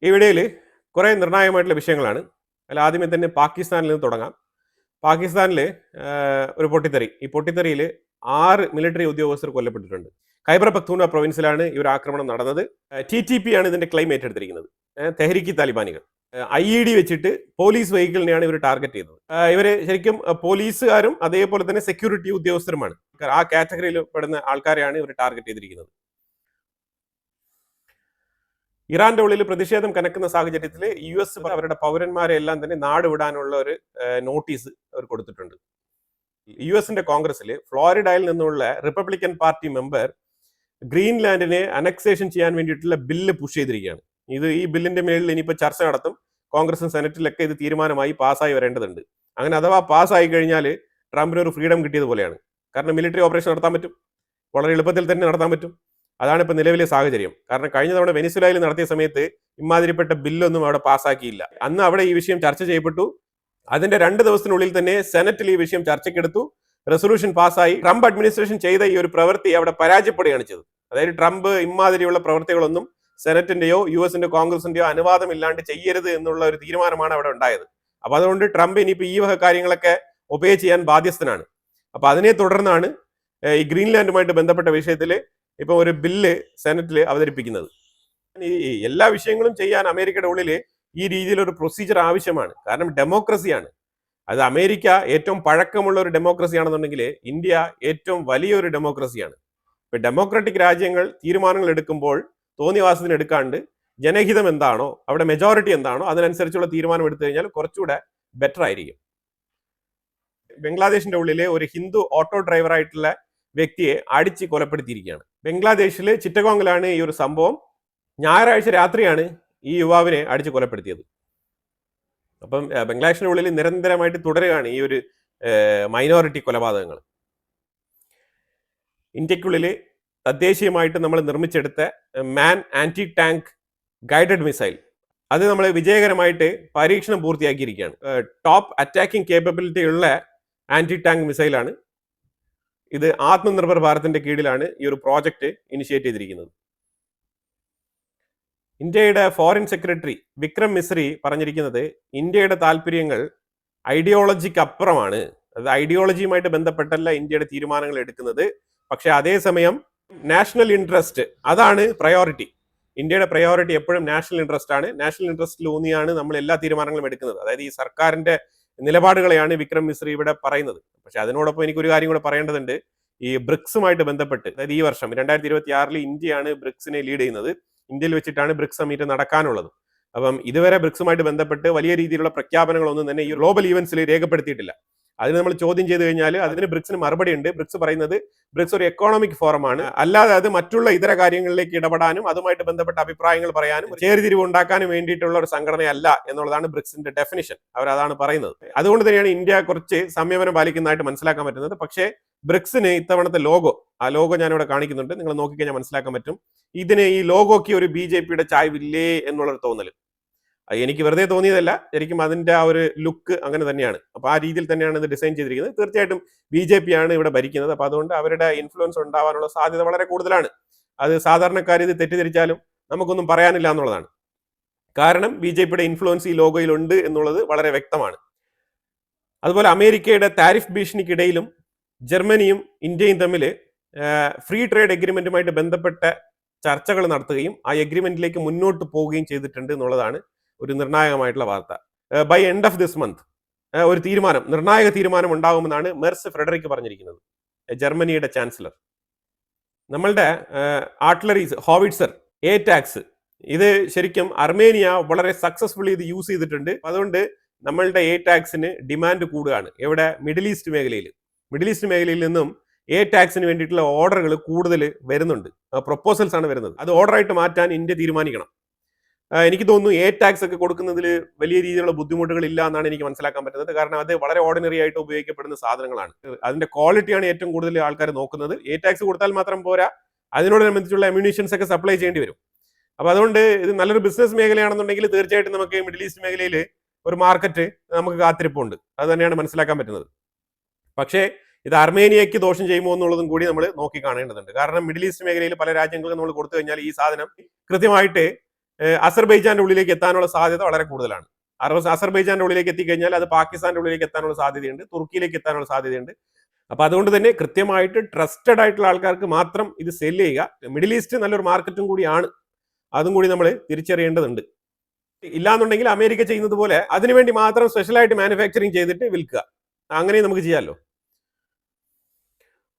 ഈ വീഡിയോയിൽ കുറേ നിർണായകമായിട്ടുള്ള വിഷയങ്ങളാണ്. അതിൽ ആദ്യമേ തന്നെ പാകിസ്ഥാനിൽ നിന്ന് തുടങ്ങാം. പാകിസ്ഥാനിൽ ഒരു പൊട്ടിത്തെറി. ഈ പൊട്ടിത്തെറിയിൽ 6 മിലിറ്ററി ഉദ്യോഗസ്ഥർ കൊല്ലപ്പെട്ടിട്ടുണ്ട്. ഖൈബർ പഖ്തൂൺവ പ്രൊവിൻസിലാണ് ഈ ഒരു ആക്രമണം നടന്നത്. TTP ആണ് ഇതിന്റെ ക്ലെയിം ഏറ്റെടുത്തിരിക്കുന്നത്. തെഹ്രീക്ക് താലിബാനികൾ IED വെച്ചിട്ട് പോലീസ് വെഹിക്കിളിനെയാണ് ഇവർ ടാർഗറ്റ് ചെയ്തത്. ഇവർ ശരിക്കും പോലീസുകാരും അതേപോലെ തന്നെ സെക്യൂരിറ്റി ഉദ്യോഗസ്ഥരുമാണ്. ആ കാറ്റഗറിയിൽ പെടുന്ന ആൾക്കാരെയാണ് ഇവർ ടാർഗറ്റ് ചെയ്തിരിക്കുന്നത്. ഇറാന്റെ ഉള്ളിൽ പ്രതിഷേധം കനക്കുന്ന സാഹചര്യത്തിൽ US അവരുടെ പൗരന്മാരെ എല്ലാം തന്നെ നാട് വിടാനുള്ള ഒരു നോട്ടീസ് അവർ കൊടുത്തിട്ടുണ്ട്. US കോൺഗ്രസിൽ ഫ്ലോറിഡയിൽ നിന്നുള്ള റിപ്പബ്ലിക്കൻ പാർട്ടി മെമ്പർ ഗ്രീൻലാൻഡിനെ അനക്സേഷൻ ചെയ്യാൻ വേണ്ടിയിട്ടുള്ള ബില്ല് പുഷ് ചെയ്തിരിക്കുകയാണ്. ഈ ബില്ലിന്റെ മേളിൽ ഇനിയിപ്പോൾ ചർച്ച നടത്തും. കോൺഗ്രസും സെനറ്റിലൊക്കെ ഇത് തീരുമാനമായി പാസ്സായി വരേണ്ടതുണ്ട്. അങ്ങനെ അഥവാ പാസ്സായി കഴിഞ്ഞാൽ ട്രംപിന് ഒരു ഫ്രീഡം കിട്ടിയതുപോലെയാണ്. കാരണം മിലിറ്ററി ഓപ്പറേഷൻ നടത്താൻ പറ്റും, വളരെ എളുപ്പത്തിൽ തന്നെ നടത്താൻ പറ്റും. അതാണ് ഇപ്പോൾ നിലവിലെ സാഹചര്യം. കാരണം കഴിഞ്ഞ തവണ വെനിസ്വലയിൽ നടത്തിയ സമയത്ത് ഇമാതിരിപ്പെട്ട ബില്ലൊന്നും അവിടെ പാസ്സാക്കിയില്ല. അന്ന് അവിടെ ഈ വിഷയം ചർച്ച ചെയ്യപ്പെട്ടു. അതിന്റെ 2 ദിവസത്തിനുള്ളിൽ തന്നെ സെനറ്റിൽ ഈ വിഷയം ചർച്ചയ്ക്കെടുത്തു. റെസൊല്യൂഷൻ പാസ്സായി. ട്രംപ് അഡ്മിനിസ്ട്രേഷൻ ചെയ്ത ഈ ഒരു പ്രവൃത്തി അവിടെ പരാജയപ്പെടുകയാണ് ചെയ്തത്. അതായത് ട്രംപ് ഇമാതിരിയുള്ള പ്രവൃത്തികളൊന്നും സെനറ്റിന്റെയോ US കോൺഗ്രസിന്റെയോ അനുവാദമില്ലാണ്ട് ചെയ്യരുത് എന്നുള്ള ഒരു തീരുമാനമാണ് അവിടെ ഉണ്ടായത്. അപ്പൊ അതുകൊണ്ട് ട്രംപ് ഇനിയിപ്പോൾ ഈ വക കാര്യങ്ങളൊക്കെ ഒബേ ചെയ്യാൻ ബാധ്യസ്ഥനാണ്. അപ്പൊ അതിനെ തുടർന്നാണ് ഈ ഗ്രീൻലാൻഡുമായിട്ട് ബന്ധപ്പെട്ട വിഷയത്തിൽ ഇപ്പൊ ഒരു ബില്ല് സെനറ്റിൽ അവതരിപ്പിക്കുന്നത്. ഈ എല്ലാ വിഷയങ്ങളും ചെയ്യാൻ അമേരിക്കയുടെ ഉള്ളിൽ ഈ രീതിയിലൊരു പ്രൊസീജിയർ ആവശ്യമാണ്. കാരണം ഡെമോക്രസിയാണ്. അത് അമേരിക്ക ഏറ്റവും പഴക്കമുള്ള ഒരു ഡെമോക്രസി ആണെന്നുണ്ടെങ്കിൽ ഇന്ത്യ ഏറ്റവും വലിയൊരു ഡെമോക്രസിയാണ്. ഇപ്പൊ ഡെമോക്രാറ്റിക് രാജ്യങ്ങൾ തീരുമാനങ്ങൾ എടുക്കുമ്പോൾ തോന്നിവാസത്തിന് എടുക്കാണ്ട് ജനഹിതം എന്താണോ, അവിടെ മെജോറിറ്റി എന്താണോ അതിനനുസരിച്ചുള്ള തീരുമാനം എടുത്തു കഴിഞ്ഞാൽ കുറച്ചുകൂടെ ബെറ്റർ ആയിരിക്കും. ബംഗ്ലാദേശിന്റെ ഉള്ളിലെ ഒരു ഹിന്ദു ഓട്ടോ ഡ്രൈവർ ആയിട്ടുള്ള വ്യക്തിയെ അടിച്ച് കൊലപ്പെടുത്തിയിരിക്കുകയാണ്. ബംഗ്ലാദേശിലെ ചിറ്റഗോങ്ങിലാണ് ഈ ഒരു സംഭവം. ഞായറാഴ്ച രാത്രിയാണ് ഈ യുവാവിനെ അടിച്ച് കൊലപ്പെടുത്തിയത്. അപ്പം ബംഗ്ലാദേശിന്റെ ഉള്ളിൽ നിരന്തരമായിട്ട് തുടരുകയാണ് ഈ ഒരു മൈനോറിറ്റി കൊലപാതകങ്ങൾ. ഇന്ത്യക്കുള്ളിൽ തദ്ദേശീയമായിട്ട് നമ്മൾ നിർമ്മിച്ചെടുത്ത മാൻ ആന്റി ടാങ്ക് ഗൈഡഡ് മിസൈൽ അത് നമ്മൾ വിജയകരമായിട്ട് പരീക്ഷണം പൂർത്തിയാക്കിയിരിക്കുകയാണ്. ടോപ്പ് അറ്റാക്കിംഗ് കേപ്പബിലിറ്റി ഉള്ള ആന്റി ടാങ്ക് മിസൈലാണ് ഇത്. ആത്മനിർഭർ ഭാരതിന്റെ കീഴിലാണ് ഈ ഒരു പ്രോജക്റ്റ് ഇനിഷ്യേറ്റ് ചെയ്തിരിക്കുന്നത്. ഇന്ത്യയുടെ ഫോറിൻ സെക്രട്ടറി വിക്രം മിശ്രി പറഞ്ഞിരിക്കുന്നത് ഇന്ത്യയുടെ താല്പര്യങ്ങൾ ഐഡിയോളജിക്ക് അപ്പുറമാണ്. അത് ഐഡിയോളജിയുമായിട്ട് ബന്ധപ്പെട്ടല്ല ഇന്ത്യയുടെ തീരുമാനങ്ങൾ എടുക്കുന്നത്. പക്ഷെ അതേസമയം നാഷണൽ ഇൻട്രസ്റ്റ് അതാണ് പ്രയോറിറ്റി. ഇന്ത്യയുടെ പ്രയോറിറ്റി എപ്പോഴും നാഷണൽ ഇൻട്രസ്റ്റ് ആണ്. നാഷണൽ ഇൻട്രസ്റ്റിൽ ഊന്നിയാണ് നമ്മൾ എല്ലാ തീരുമാനങ്ങളും എടുക്കുന്നത്. അതായത് ഈ സർക്കാരിന്റെ നിലപാടുകളെയാണ് വിക്രം മിശ്രി ഇവിടെ പറയുന്നത്. പക്ഷെ അതിനോടൊപ്പം എനിക്കൊരു കാര്യം കൂടെ പറയേണ്ടതുണ്ട്. ഈ ബ്രിക്സുമായിട്ട് ബന്ധപ്പെട്ട്, അതായത് ഈ വർഷം 2026 ഇന്ത്യയാണ് ബ്രിക്സിനെ ലീഡ് ചെയ്യുന്നത്. ഇന്ത്യയിൽ വെച്ചിട്ടാണ് ബ്രിക്സ് സമ്മിറ്റ് നടക്കാനുള്ളത്. അപ്പം ഇതുവരെ ബ്രിക്സുമായിട്ട് ബന്ധപ്പെട്ട് വലിയ രീതിയിലുള്ള പ്രഖ്യാപനങ്ങളൊന്നും തന്നെ ഈ ഗ്ലോബൽ ഈവൻസിൽ രേഖപ്പെടുത്തിയിട്ടില്ല. അതിന് നമ്മൾ ചോദ്യം ചെയ്ത് കഴിഞ്ഞാൽ അതിന് ബ്രിക്സിന് മറുപടി ഉണ്ട്. ബ്രിക്സ് പറയുന്നത് ബ്രിക്സ് ഒരു എക്കോണമിക് ഫോറമാണ്, അല്ലാതെ അത് മറ്റുള്ള ഇതര കാര്യങ്ങളിലേക്ക് ഇടപെടാനും അതുമായിട്ട് ബന്ധപ്പെട്ട അഭിപ്രായങ്ങൾ പറയാനും ചേരിതിരിവ് ഉണ്ടാക്കാനും വേണ്ടിയിട്ടുള്ള ഒരു സംഘടനയല്ല എന്നുള്ളതാണ് ബ്രിക്സിന്റെ ഡെഫിനിഷൻ. അവർ അതാണ് പറയുന്നത്. അതുകൊണ്ട് തന്നെയാണ് ഇന്ത്യ കുറച്ച് സംയമനം പാലിക്കുന്നതായിട്ട് മനസ്സിലാക്കാൻ പറ്റുന്നത്. പക്ഷേ ബ്രിക്സിന് ഇത്തവണത്തെ ലോഗോ, ആ ലോഗോ ഞാനിവിടെ കാണിക്കുന്നുണ്ട്, നിങ്ങൾ നോക്കിക്കഴിഞ്ഞാൽ മനസ്സിലാക്കാൻ പറ്റും. ഈ ലോഗോയ്ക്ക് ഒരു BJPയുടെ ചായ്വില്ലേ എന്നുള്ളൊരു തോന്നൽ എനിക്ക് വെറുതെ തോന്നിയതല്ല, ശരിക്കും അതിന്റെ ആ ഒരു ലുക്ക് അങ്ങനെ തന്നെയാണ്. അപ്പൊ ആ രീതിയിൽ തന്നെയാണ് ഇത് ഡിസൈൻ ചെയ്തിരിക്കുന്നത്. തീർച്ചയായിട്ടും BJP ആണ് ഇവിടെ ഭരിക്കുന്നത്. അപ്പൊ അതുകൊണ്ട് അവരുടെ ഇൻഫ്ലുവൻസ് ഉണ്ടാവാനുള്ള സാധ്യത വളരെ കൂടുതലാണ്. അത് സാധാരണക്കാർ ഇത് തെറ്റിദ്ധരിച്ചാലും നമുക്കൊന്നും പറയാനില്ല എന്നുള്ളതാണ്. കാരണം BJPയുടെ ഇൻഫ്ലുവൻസ് ഈ ലോഗോയിൽ ഉണ്ട് എന്നുള്ളത് വളരെ വ്യക്തമാണ്. അതുപോലെ അമേരിക്കയുടെ താരിഫ് ഭീഷണിക്കിടയിലും ജർമ്മനിയും ഇന്ത്യയും തമ്മിൽ ഫ്രീ ട്രേഡ് എഗ്രിമെന്റുമായിട്ട് ബന്ധപ്പെട്ട ചർച്ചകൾ നടത്തുകയും ആ എഗ്രിമെന്റിലേക്ക് മുന്നോട്ട് പോവുകയും ചെയ്തിട്ടുണ്ട് എന്നുള്ളതാണ് ഒരു നിർണായകമായിട്ടുള്ള വാർത്ത. By end of this month ഒരു നിർണായക തീരുമാനം ഉണ്ടാകുമെന്നാണ് മെർസ് ഫ്രെഡറിക് പറഞ്ഞിരിക്കുന്നത്, ജർമ്മനിയുടെ ചാൻസലർ. നമ്മളുടെ ആർട്ടിലറീസ് ഹോവിറ്റ്സർ ATACMS ഇത് ശരിക്കും അർമേനിയ വളരെ സക്സസ്ഫുള്ളി ഇത് യൂസ് ചെയ്തിട്ടുണ്ട്. അതുകൊണ്ട് നമ്മളുടെ ATACMSന് ഡിമാൻഡ് കൂടുകയാണ്. എവിടെ? മിഡിൽ ഈസ്റ്റ് മേഖലയിൽ നിന്നും ATACMSന് വേണ്ടിയിട്ടുള്ള ഓർഡറുകൾ കൂടുതൽ വരുന്നുണ്ട്. പ്രൊപ്പോസൽസ് ആണ് വരുന്നത്. അത് ഓർഡറായിട്ട് മാറ്റാൻ ഇന്ത്യ തീരുമാനിക്കണം. എനിക്ക് തോന്നുന്നു ATACMS ഒക്കെ കൊടുക്കുന്നതിൽ വലിയ രീതിയിലുള്ള ബുദ്ധിമുട്ടുകൾ ഇല്ല എന്നാണ് എനിക്ക് മനസ്സിലാക്കാൻ പറ്റുന്നത്. കാരണം അത് വളരെ ഓർഡിനറി ആയിട്ട് ഉപയോഗിക്കപ്പെടുന്ന സാധനങ്ങളാണ്. അതിന്റെ ക്വാളിറ്റിയാണ് ഏറ്റവും കൂടുതൽ ആൾക്കാർ നോക്കുന്നത്. ATACMS കൊടുത്താൽ മാത്രം പോരാ, അതിനോടനുബന്ധിച്ചുള്ള അമ്യൂണിഷൻസ് ഒക്കെ സപ്ലൈ ചെയ്യേണ്ടി വരും. അപ്പൊ അതുകൊണ്ട് ഇത് നല്ലൊരു ബിസിനസ് മേഖലയാണെന്നുണ്ടെങ്കിൽ തീർച്ചയായിട്ടും നമുക്ക് മിഡിൽ ഈസ്റ്റ് മേഖലയിൽ ഒരു മാർക്കറ്റ് നമുക്ക് കാത്തിരിപ്പുണ്ട്. അത് തന്നെയാണ് മനസ്സിലാക്കാൻ പറ്റുന്നത്. പക്ഷേ ഇത് അർമേനിയയ്ക്ക് ദോഷം ചെയ്യുമോ എന്നുള്ളതും കൂടി നമ്മൾ നോക്കി കാണേണ്ടതുണ്ട്. കാരണം മിഡിൽ ഈസ്റ്റ് മേഖലയിൽ പല രാജ്യങ്ങൾക്ക് നമ്മൾ കൊടുത്തു കഴിഞ്ഞാൽ ഈ സാധനം കൃത്യമായിട്ട് അസർബൈജാന്റെ ഉള്ളിലേക്ക് എത്താനുള്ള സാധ്യത വളരെ കൂടുതലാണ്. അസർബൈജാന്റെ ഉള്ളിലേക്ക് എത്തിക്കഴിഞ്ഞാൽ അത് പാകിസ്ഥാന്റെ ഉള്ളിലേക്ക് എത്താനുള്ള സാധ്യതയുണ്ട്, തുർക്കിയിലേക്ക് എത്താനുള്ള സാധ്യതയുണ്ട്. അപ്പൊ അതുകൊണ്ട് തന്നെ കൃത്യമായിട്ട് ട്രസ്റ്റഡ് ആയിട്ടുള്ള ആൾക്കാർക്ക് മാത്രം ഇത് സെല് ചെയ്യുക. മിഡിൽ ഈസ്റ്റ് നല്ലൊരു മാർക്കറ്റും കൂടിയാണ്, അതും കൂടി നമ്മൾ തിരിച്ചറിയേണ്ടതുണ്ട്. ഇല്ലാന്നുണ്ടെങ്കിൽ അമേരിക്ക ചെയ്യുന്നത് പോലെ അതിനുവേണ്ടി മാത്രം സ്പെഷ്യലായിട്ട് മാനുഫാക്ചറിങ് ചെയ്തിട്ട് വിൽക്കുക, അങ്ങനെ നമുക്ക് ചെയ്യാമല്ലോ.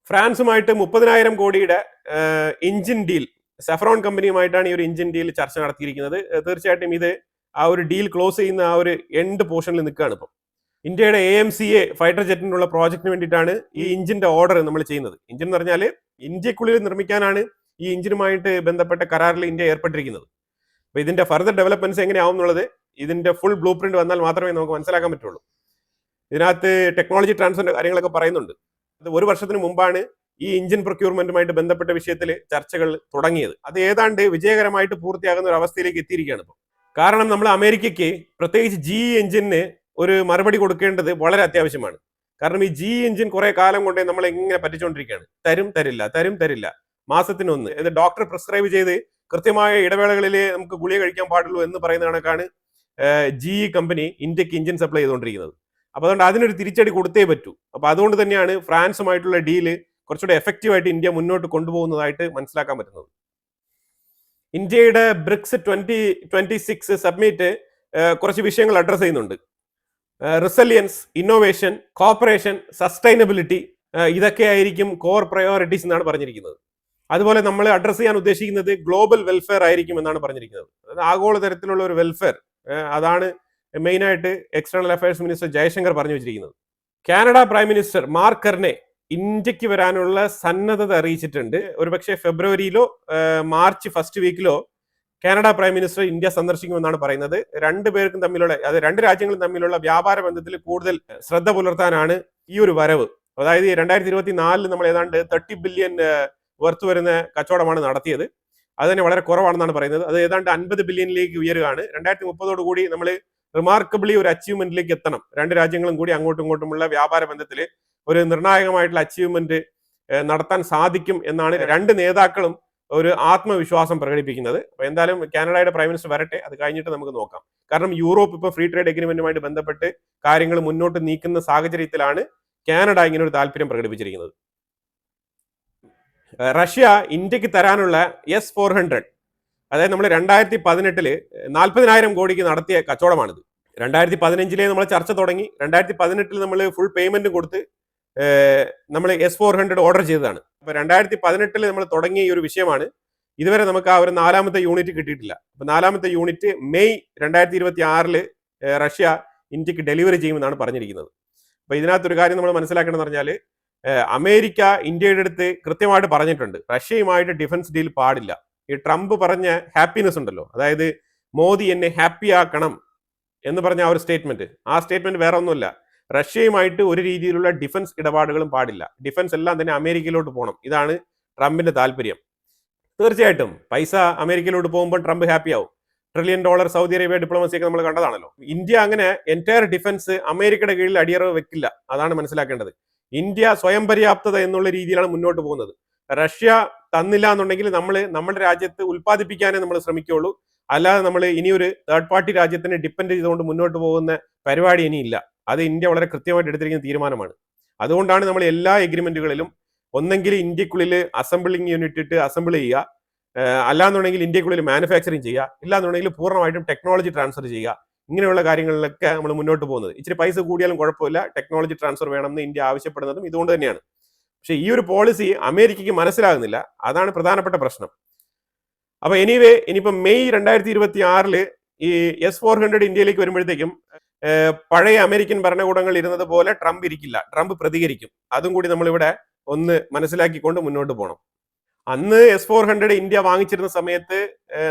ഫ്രാൻസുമായിട്ട് 30,000 കോടിയുടെ എഞ്ചിൻ ഡീൽ, സെഫ്രോൺ കമ്പനിയുമായിട്ടാണ് ഈ ഒരു എഞ്ചിൻ ഡീൽ ചർച്ച നടത്തിയിരിക്കുന്നത്. തീർച്ചയായിട്ടും ഇത് ആ ഒരു ഡീൽ ക്ലോസ് ചെയ്യുന്ന ആ ഒരു എൻഡ് പോർഷനിൽ നിൽക്കുകയാണ് ഇപ്പം. ഇന്ത്യയുടെ AMCA ഫൈറ്റർ ജെറ്റിനുള്ള പ്രോജക്റ്റിന് വേണ്ടിയിട്ടാണ് ഈ എഞ്ചിന്റെ ഓർഡർ നമ്മൾ ചെയ്യുന്നത്. എഞ്ചിൻ എന്ന് പറഞ്ഞാൽ ഇന്ത്യക്കുള്ളിൽ നിർമ്മിക്കാനാണ് ഈ എഞ്ചിനുമായിട്ട് ബന്ധപ്പെട്ട കരാറിൽ ഇന്ത്യ ഏർപ്പെട്ടിരിക്കുന്നത്. അപ്പൊ ഇതിന്റെ ഫർദർ ഡെവലപ്മെന്റ്സ് എങ്ങനെയാവും എന്നുള്ളത് ഇതിന്റെ ഫുൾ ബ്ലൂ പ്രിന്റ് വന്നാൽ മാത്രമേ നമുക്ക് മനസ്സിലാക്കാൻ പറ്റുള്ളൂ. ഇതിനകത്ത് ടെക്നോളജി ട്രാൻസ്ഫറിന്റെ കാര്യങ്ങളൊക്കെ പറയുന്നുണ്ട്. അത് 1 വർഷത്തിന് മുമ്പാണ് ഈ എഞ്ചിൻ പ്രൊക്യൂർമെന്റുമായിട്ട് ബന്ധപ്പെട്ട വിഷയത്തിൽ ചർച്ചകൾ തുടങ്ങിയത്. അത് ഏതാണ്ട് വിജയകരമായിട്ട് പൂർത്തിയാകുന്ന ഒരു അവസ്ഥയിലേക്ക് എത്തിയിരിക്കുകയാണ് ഇപ്പോൾ. കാരണം നമ്മൾ അമേരിക്കയ്ക്ക് പ്രത്യേകിച്ച് GE എഞ്ചിന് ഒരു മറുപടി കൊടുക്കേണ്ടത് വളരെ അത്യാവശ്യമാണ്. കാരണം ഈ GE എഞ്ചിൻ കുറെ കാലം കൊണ്ടേ നമ്മൾ എങ്ങനെ പറ്റിച്ചുകൊണ്ടിരിക്കുകയാണ്. തരില്ല, മാസത്തിനൊന്ന്, ഇത് ഡോക്ടർ പ്രിസ്ക്രൈബ് ചെയ്ത് കൃത്യമായ ഇടവേളകളിൽ നമുക്ക് ഗുളിക കഴിക്കാൻ പാടുള്ളൂ എന്ന് പറയുന്ന കണക്കാണ് GE കമ്പനി ഇന്ത്യക്ക് എഞ്ചിൻ സപ്ലൈ ചെയ്തുകൊണ്ടിരിക്കുന്നത്. അപ്പൊ അതുകൊണ്ട് അതിനൊരു തിരിച്ചടി കൊടുത്തേ പറ്റൂ. അപ്പൊ അതുകൊണ്ട് തന്നെയാണ് ഫ്രാൻസുമായിട്ടുള്ള ഡീല് കുറച്ചുകൂടെ എഫക്റ്റീവായിട്ട് ഇന്ത്യ മുന്നോട്ട് കൊണ്ടുപോകുന്നതായിട്ട് മനസ്സിലാക്കാൻ പറ്റുന്നത്. ഇന്ത്യയുടെ ബ്രിക്സ് 2026 സബ്മിറ്റ് കുറച്ച് വിഷയങ്ങൾ അഡ്രസ് ചെയ്യുന്നുണ്ട്. റിസലിയൻസ്, ഇന്നോവേഷൻ, കോപ്പറേഷൻ, സസ്റ്റൈനബിലിറ്റി, ഇതൊക്കെ ആയിരിക്കും കോർ പ്രയോറിറ്റീസ് എന്നാണ് പറഞ്ഞിരിക്കുന്നത്. അതുപോലെ നമ്മൾ അഡ്രസ് ചെയ്യാൻ ഉദ്ദേശിക്കുന്നത് ഗ്ലോബൽ വെൽഫെയർ ആയിരിക്കും എന്നാണ് പറഞ്ഞിരിക്കുന്നത്. അതായത് ആഗോള തരത്തിലുള്ള ഒരു വെൽഫെയർ, അതാണ് മെയിനായിട്ട് എക്സ്റ്റേണൽ അഫയേഴ്സ് മിനിസ്റ്റർ ജയശങ്കർ പറഞ്ഞു വെച്ചിരിക്കുന്നത്. Canada prime minister Mark Carney ഇന്ത്യക്ക് വരാനുള്ള സന്നദ്ധത അറിയിച്ചിട്ടുണ്ട്. ഒരുപക്ഷെ ഫെബ്രുവരിയിലോ മാർച്ച് ഫസ്റ്റ് വീക്കിലോ കാനഡ പ്രൈം മിനിസ്റ്റർ ഇന്ത്യ സന്ദർശിക്കുമെന്നാണ് പറയുന്നത്. രണ്ടുപേർക്കും തമ്മിലുള്ള, അത് രണ്ട് രാജ്യങ്ങളും തമ്മിലുള്ള വ്യാപാര ബന്ധത്തിൽ കൂടുതൽ ശ്രദ്ധ പുലർത്താനാണ് ഈ ഒരു വരവ്. അതായത് 2024 നമ്മൾ ഏതാണ്ട് 30 ബില്യൺ വർത്ത് വരുന്ന കച്ചവടമാണ് നടത്തിയത്. അത് തന്നെ വളരെ കുറവാണെന്നാണ് പറയുന്നത്. അത് ഏതാണ്ട് 50 ബില്യണിലേക്ക് ഉയരുകയാണ്. 2030 കൂടി നമ്മൾ റിമാർക്കബിളി ഒരു അച്ചീവ്മെന്റിലേക്ക് എത്തണം. രണ്ട് രാജ്യങ്ങളും കൂടി അങ്ങോട്ടും ഇങ്ങോട്ടുമുള്ള വ്യാപാര ബന്ധത്തിൽ ഒരു നിർണായകമായിട്ടുള്ള അച്ചീവ്മെന്റ് നടത്താൻ സാധിക്കും എന്നാണ് രണ്ട് നേതാക്കളും ഒരു ആത്മവിശ്വാസം പ്രകടിപ്പിക്കുന്നത്. അപ്പൊ എന്തായാലും കാനഡയുടെ പ്രൈം മിനിസ്റ്റർ വരട്ടെ, അത് കഴിഞ്ഞിട്ട് നമുക്ക് നോക്കാം. കാരണം യൂറോപ്പ് ഇപ്പൊ ഫ്രീ ട്രേഡ് എഗ്രിമെന്റുമായിട്ട് ബന്ധപ്പെട്ട് കാര്യങ്ങൾ മുന്നോട്ട് നീക്കുന്ന സാഹചര്യത്തിലാണ് കാനഡ ഇങ്ങനെ ഒരു താല്പര്യം പ്രകടിപ്പിച്ചിരിക്കുന്നത്. റഷ്യ ഇന്ത്യക്ക് തരാനുള്ള S-400, അതായത് നമ്മൾ 2018 40,000 കോടിക്ക് നടത്തിയ കച്ചവടമാണിത്. 2015 നമ്മൾ ചർച്ച തുടങ്ങി. 2018 നമ്മൾ ഫുൾ പേയ്മെന്റ് കൊടുത്ത് നമ്മൾ S-400 ഓർഡർ ചെയ്തതാണ്. അപ്പൊ 2018 നമ്മൾ തുടങ്ങിയ ഈ ഒരു വിഷയമാണ്. ഇതുവരെ നമുക്ക് ആ ഒരു 4ാമത്തെ യൂണിറ്റ് കിട്ടിയിട്ടില്ല. അപ്പൊ 4ാമത്തെ യൂണിറ്റ് മെയ് 2026 റഷ്യ ഇന്ത്യക്ക് ഡെലിവറി ചെയ്യുമെന്നാണ് പറഞ്ഞിരിക്കുന്നത്. അപ്പൊ ഇതിനകത്തൊരു കാര്യം നമ്മൾ മനസ്സിലാക്കേണ്ടതെന്ന് പറഞ്ഞാൽ, അമേരിക്ക ഇന്ത്യയുടെ അടുത്ത് കൃത്യമായിട്ട് പറഞ്ഞിട്ടുണ്ട് റഷ്യയുമായിട്ട് ഡിഫൻസ് ഡീൽ പാടില്ല. ഈ ട്രംപ് പറഞ്ഞ ഹാപ്പിനെസ് ഉണ്ടല്ലോ, അതായത് മോദി എന്നെ ഹാപ്പി ആക്കണം എന്ന് പറഞ്ഞ ആ ഒരു സ്റ്റേറ്റ്മെന്റ്, ആ സ്റ്റേറ്റ്മെന്റ് വേറെ ഒന്നുമില്ല. റഷ്യയുമായിട്ട് ഒരു രീതിയിലുള്ള ഡിഫൻസ് ഇടപാടുകളും പാടില്ല. ഡിഫൻസ് എല്ലാം തന്നെ അമേരിക്കയിലോട്ട് പോകണം. ഇതാണ് ട്രംപിന്റെ താല്പര്യം. തീർച്ചയായിട്ടും പൈസ അമേരിക്കയിലോട്ട് പോകുമ്പോൾ ട്രംപ് ഹാപ്പി ആവും. $1 ട്രില്യൺ സൗദി അറേബ്യ ഡിപ്ലോമസി ഒക്കെ നമ്മൾ കണ്ടതാണല്ലോ. ഇന്ത്യ അങ്ങനെ എൻറ്റയർ ഡിഫൻസ് അമേരിക്കയുടെ കീഴിൽ അടിയറവ് വെക്കില്ല. അതാണ് മനസ്സിലാക്കേണ്ടത്. ഇന്ത്യ സ്വയം പര്യാപ്തത എന്നുള്ള രീതിയിലാണ് മുന്നോട്ട് പോകുന്നത്. റഷ്യ തന്നില്ല എന്നുണ്ടെങ്കിൽ നമ്മൾ നമ്മുടെ രാജ്യത്ത് ഉൽപ്പാദിപ്പിക്കാനേ നമ്മൾ ശ്രമിക്കുകയുള്ളൂ. അല്ലാതെ നമ്മൾ ഇനിയൊരു തേർഡ് പാർട്ടി രാജ്യത്തിന് ഡിപ്പെൻഡ് ചെയ്തുകൊണ്ട് മുന്നോട്ട് പോകുന്ന പരിപാടി ഇനിയില്ല. അത് ഇന്ത്യ വളരെ കൃത്യമായിട്ട് എടുത്തിരിക്കുന്ന തീരുമാനമാണ്. അതുകൊണ്ടാണ് നമ്മൾ എല്ലാ എഗ്രിമെന്റുകളിലും ഒന്നെങ്കിൽ ഇന്ത്യക്കുള്ളിൽ അസംബിളിംഗ് യൂണിറ്റ് ഇട്ട് അസംബിൾ ചെയ്യുക, അല്ലാന്നുണ്ടെങ്കിൽ ഇന്ത്യക്കുള്ളിൽ മാനുഫാക്ചറിങ് ചെയ്യുക, ഇല്ലാന്നുണ്ടെങ്കിൽ പൂർണ്ണമായിട്ടും ടെക്നോളജി ട്രാൻസ്ഫർ ചെയ്യുക. ഇങ്ങനെയുള്ള കാര്യങ്ങളിലൊക്കെ നമ്മൾ മുന്നോട്ട് പോകുന്നത്. ഇച്ചിരി പൈസ കൂടിയാലും കുഴപ്പമില്ല, ടെക്നോളജി ട്രാൻസ്ഫർ വേണമെന്ന് ഇന്ത്യ ആവശ്യപ്പെടുന്നതും ഇതുകൊണ്ട് തന്നെയാണ്. പക്ഷെ ഈ ഒരു പോളിസി അമേരിക്കയ്ക്ക് മനസ്സിലാകുന്നില്ല. അതാണ് പ്രധാനപ്പെട്ട പ്രശ്നം. അപ്പൊ എനിവേ, ഇനിയിപ്പം മെയ് 2026 ഈ S-400 ഇന്ത്യയിലേക്ക് വരുമ്പോഴത്തേക്കും പഴയ അമേരിക്കൻ ഭരണകൂടങ്ങൾ ഇരുന്നത് പോലെ ട്രംപ് ഇരിക്കില്ല. ട്രംപ് പ്രതികരിക്കും. അതും കൂടി നമ്മളിവിടെ ഒന്ന് മനസ്സിലാക്കിക്കൊണ്ട് മുന്നോട്ട് പോകണം. അന്ന് S-400 ഇന്ത്യ വാങ്ങിച്ചിരുന്ന സമയത്ത്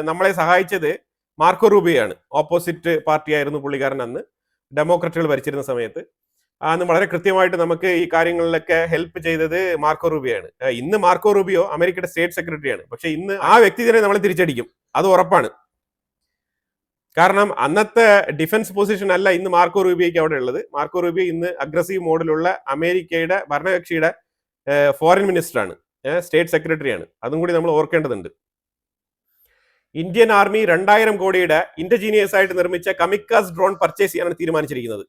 നമ്മളെ സഹായിച്ചത് മാർക്കോ റൂബിയോയാണ്. ഓപ്പോസിറ്റ് പാർട്ടി ആയിരുന്നു പുള്ളിക്കാരൻ അന്ന്, ഡെമോക്രാറ്റുകൾ ഭരിച്ചിരുന്ന സമയത്ത്. അന്ന് വളരെ കൃത്യമായിട്ട് നമുക്ക് ഈ കാര്യങ്ങളിലൊക്കെ ഹെൽപ്പ് ചെയ്തത് മാർക്കോ റൂബിയോയാണ്. ഇന്ന് മാർക്കോ റൂബിയോ അമേരിക്കയുടെ സ്റ്റേറ്റ് സെക്രട്ടറിയാണ്. പക്ഷെ ഇന്ന് ആ വ്യക്തി തന്നെ നമ്മളെ തിരിച്ചടിക്കും, അത് ഉറപ്പാണ്. കാരണം അന്നത്തെ ഡിഫൻസ് പൊസിഷൻ അല്ല ഇന്ന് മാർക്കോ റൂബിയോയ്ക്ക് അവിടെ ഉള്ളത്. മാർക്കോ റൂബിയോ ഇന്ന് അഗ്രസീവ് മോഡിലുള്ള അമേരിക്കയുടെ ഭരണകക്ഷിയുടെ ഫോറിൻ മിനിസ്റ്ററാണ്, സ്റ്റേറ്റ് സെക്രട്ടറിയാണ്. അതും കൂടി നമ്മൾ ഓർക്കേണ്ടതുണ്ട്. ഇന്ത്യൻ ആർമി 2000 കോടിയുടെ ഇന്റർജീനിയസ് ആയിട്ട് നിർമ്മിച്ച കമിക്കാസ് ഡ്രോൺ പർച്ചേസ് ചെയ്യാനാണ് തീരുമാനിച്ചിരിക്കുന്നത്.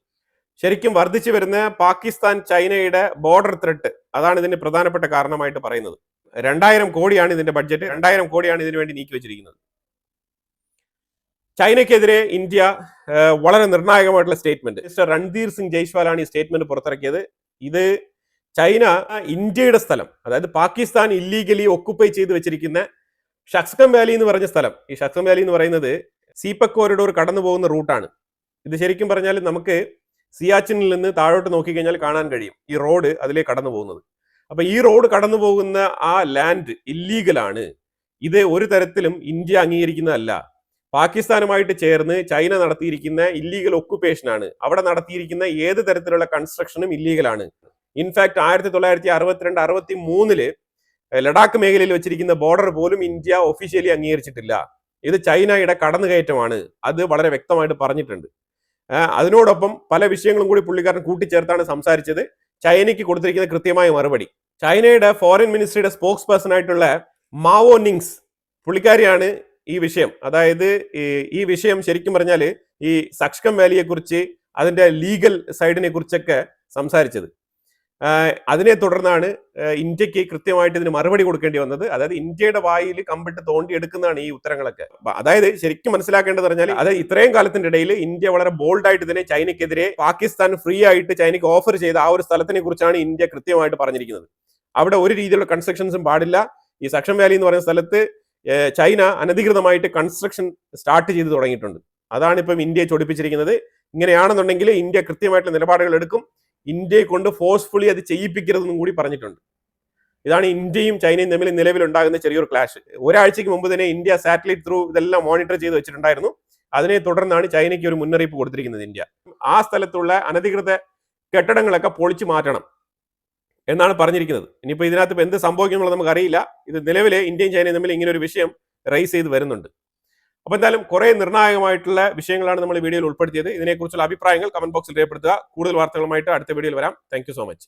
ശരിക്കും വർദ്ധിച്ചു വരുന്ന പാകിസ്ഥാൻ ചൈനയുടെ ബോർഡർ ത്രെട്ട് അതാണ് ഇതിന്റെ പ്രധാനപ്പെട്ട കാരണമായിട്ട് പറയുന്നത്. 2000 കോടിയാണ് ഇതിന്റെ ബഡ്ജറ്റ്, 2000 കോടിയാണ് ഇതിനു വേണ്ടി നീക്കി വെച്ചിരിക്കുന്നത്. ചൈനയ്ക്കെതിരെ ഇന്ത്യ വളരെ നിർണായകമായിട്ടുള്ള സ്റ്റേറ്റ്മെന്റ്, മിസ്റ്റർ രൺധീർ സിംഗ് ജയ്സ്വാലാണ് ഈ സ്റ്റേറ്റ്മെന്റ് പുറത്തിറക്കിയത്. ഇത് ചൈന ഇന്ത്യയുടെ സ്ഥലം, അതായത് പാകിസ്ഥാൻ ഇല്ലീഗലി ഒക്കുപ്പൈ ചെയ്ത് വെച്ചിരിക്കുന്ന ഷക്സ്കം വാലി എന്ന് പറഞ്ഞ സ്ഥലം, ഈ ഷക്സ്കം വാലി എന്ന് പറയുന്നത് സീപക് കോറിഡോർ കടന്നു പോകുന്ന റൂട്ടാണ്. ഇത് ശരിക്കും പറഞ്ഞാൽ നമുക്ക് സിയാച്ചിനിൽ നിന്ന് താഴോട്ട് നോക്കിക്കഴിഞ്ഞാൽ കാണാൻ കഴിയും ഈ റോഡ് അതിലേക്ക് കടന്നു പോകുന്നത്. അപ്പൊ ഈ റോഡ് കടന്നു പോകുന്ന ആ ലാൻഡ് ഇല്ലീഗലാണ്. ഇത് ഒരു തരത്തിലും ഇന്ത്യ അംഗീകരിക്കുന്നതല്ല. പാകിസ്ഥാനുമായിട്ട് ചേർന്ന് ചൈന നടത്തിയിരിക്കുന്ന ഇല്ലീഗൽ ഒക്കുപ്പേഷൻ ആണ്. അവിടെ നടത്തിയിരിക്കുന്ന ഏത് തരത്തിലുള്ള കൺസ്ട്രക്ഷനും ഇല്ലീഗലാണ്. ഇൻഫാക്ട് 1962-63 ലഡാക്ക് മേഖലയിൽ വെച്ചിരിക്കുന്ന ബോർഡർ പോലും ഇന്ത്യ ഒഫീഷ്യലി അംഗീകരിച്ചിട്ടില്ല. ഇത് ചൈനയുടെ കടന്നുകയറ്റമാണ്. അത് വളരെ വ്യക്തമായിട്ട് പറഞ്ഞിട്ടുണ്ട്. അതിനോടൊപ്പം പല വിഷയങ്ങളും കൂടി പുള്ളിക്കാരൻ കൂട്ടിച്ചേർത്താണ് സംസാരിച്ചത്. ചൈനയ്ക്ക് കൊടുത്തിരിക്കുന്ന കൃത്യമായ മറുപടി. ചൈനയുടെ ഫോറിൻ മിനിസ്ട്രിയുടെ സ്പോക്സ് പേഴ്സൺ ആയിട്ടുള്ള മാവോ നിങ്സ് പുള്ളിക്കാരിയാണ് ഈ വിഷയം, അതായത് ഈ വിഷയം ശരിക്കും പറഞ്ഞാൽ ഈ സക്സ്കം വാലിയെ കുറിച്ച് അതിന്റെ ലീഗൽ സൈഡിനെ കുറിച്ചൊക്കെ സംസാരിച്ചത്. അതിനെ തുടർന്നാണ് ഇന്ത്യക്ക് കൃത്യമായിട്ട് ഇതിന് മറുപടി കൊടുക്കേണ്ടി വന്നത്. അതായത് ഇന്ത്യയുടെ വായിൽ കമ്പിട്ട് തോണ്ടി എടുക്കുന്നതാണ് ഈ ഉത്തരങ്ങളൊക്കെ. അതായത് ശരിക്കും മനസ്സിലാക്കേണ്ടത് പറഞ്ഞാൽ അത് ഇത്രയും കാലത്തിന്റെ ഇടയിൽ ഇന്ത്യ വളരെ ബോൾഡായിട്ട് തന്നെ ചൈനയ്ക്കെതിരെ പാകിസ്ഥാൻ ഫ്രീ ആയിട്ട് ചൈനയ്ക്ക് ഓഫർ ചെയ്ത ആ ഒരു സ്ഥലത്തിനെ കുറിച്ചാണ് ഇന്ത്യ കൃത്യമായിട്ട് പറഞ്ഞിരിക്കുന്നത്. അവിടെ ഒരു രീതിയിലുള്ള കൺസ്ട്രക്ഷൻസും പാടില്ല. ഈ സക്ഷം വാലി എന്ന് പറയുന്ന സ്ഥലത്ത് ചൈന അനധികൃതമായിട്ട് കൺസ്ട്രക്ഷൻ സ്റ്റാർട്ട് ചെയ്ത് തുടങ്ങിയിട്ടുണ്ട്. അതാണ് ഇപ്പം ഇന്ത്യയെ ചൊടിപ്പിച്ചിരിക്കുന്നത്. ഇങ്ങനെയാണെന്നുണ്ടെങ്കിൽ ഇന്ത്യ കൃത്യമായിട്ടുള്ള നിലപാടുകൾ എടുക്കും. ഇന്ത്യയെ കൊണ്ട് ഫോഴ്സ്ഫുള്ളി അത് ചെയ്യിപ്പിക്കരുതെന്നും കൂടി പറഞ്ഞിട്ടുണ്ട്. ഇതാണ് ഇന്ത്യയും ചൈനയും തമ്മിൽ നിലവിലുണ്ടാകുന്ന ചെറിയൊരു ക്ലാഷ്. ഒരാഴ്ചയ്ക്ക് മുമ്പ് തന്നെ ഇന്ത്യ സാറ്റലൈറ്റ് ത്രൂ ഇതെല്ലാം മോണിറ്റർ ചെയ്ത് വെച്ചിട്ടുണ്ടായിരുന്നു. അതിനെ തുടർന്നാണ് ചൈനയ്ക്ക് ഒരു മുന്നറിയിപ്പ് കൊടുത്തിരിക്കുന്നത് ഇന്ത്യ. ആ സ്ഥലത്തുള്ള അനധികൃത കെട്ടിടങ്ങളൊക്കെ പൊളിച്ചു മാറ്റണം എന്നാണ് പറഞ്ഞിരിക്കുന്നത്. ഇനിയിപ്പോൾ ഇതിനകത്ത് എന്ത് സംഭവിക്കുന്നുള്ളത് നമുക്ക് അറിയില്ല. ഇത് നിലവിലെ ഇന്ത്യയും ചൈനയും തമ്മിൽ ഇങ്ങനെ ഒരു വിഷയം റൈസ് ചെയ്ത് വരുന്നുണ്ട്. അപ്പോൾ എന്തായാലും കുറെ നിർണായകമായിട്ടുള്ള വിഷയങ്ങളാണ് നമ്മൾ ഈ വീഡിയോയിൽ ഉൾപ്പെടുത്തിയത്. ഇതിനെക്കുറിച്ചുള്ള അഭിപ്രായങ്ങൾ കമന്റ് ബോക്സിൽ രേഖപ്പെടുത്തുക. കൂടുതൽ വാർത്തകളുമായിട്ട് അടുത്ത വീഡിയോയിൽ വരാം. Thank you so much.